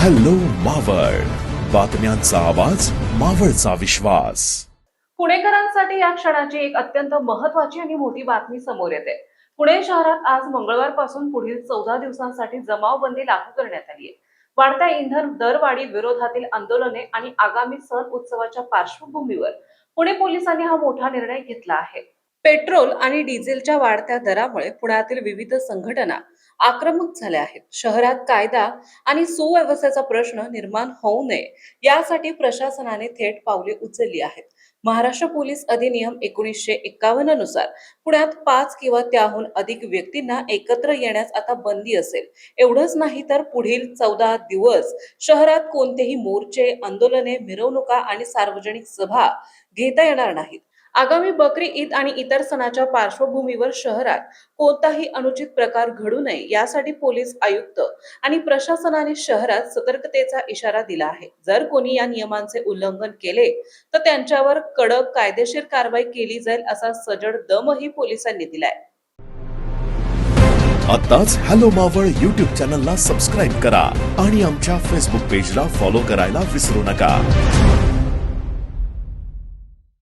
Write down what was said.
Hello Maval, बातम्यांचा आवाज, मावळचा विश्वास. पुणेकरांसाठी या क्षणाची एक अत्यंत महत्त्वाची आणि मोठी बातमी समोर येते. पुणे शहरात आज मंगळवारपासून पुढील 14 दिवसांसाठी जमावबंदी लागू करण्यात आली आहे. वाढत्या इंधन दरवाढी विरोधातील आंदोलने आणि आगामी सण उत्सवाच्या पार्श्वभूमीवर पुणे पोलिसांनी हा मोठा निर्णय घेतला आहे. पेट्रोल आणि डिझेलच्या वाढत्या दरामुळे पुण्यातील विविध संघटना आक्रमक झाल्या आहेत. शहरात कायदा आणि सुव्यवस्थेचा प्रश्न निर्माण होऊ नये यासाठी प्रशासनाने थेट पावले उचलली आहेत. महाराष्ट्र पोलीस अधिनियम 1951 नुसार पुण्यात 5 किंवा त्याहून अधिक व्यक्तींना एकत्र येण्यास आता बंदी असेल. एवढंच नाही तर पुढील 14 दिवस शहरात कोणतेही मोर्चे, आंदोलने, मिरवणुका आणि सार्वजनिक सभा घेता येणार नाहीत. आगामी बकरी ईद आणि इतर सणाच्या पार्श्वभूमीवर शहरात कोणताही अनुचित प्रकार घडू नये यासाठी पोलीस आयुक्त आणि प्रशासनाने शहरात सतर्कतेचा इशारा दिला आहे. जर कोणी या नियमांचे उल्लंघन केले तर त्यांच्यावर कडक कायदेशीर कारवाई केली जाईल असा सजड दमही पोलिसांनी दिलाय. आताच हॅलो मावळ YouTube चॅनलला सबस्क्राईब करा आणि आमच्या फेसबुक पेजला फॉलो करायला विसरू नका.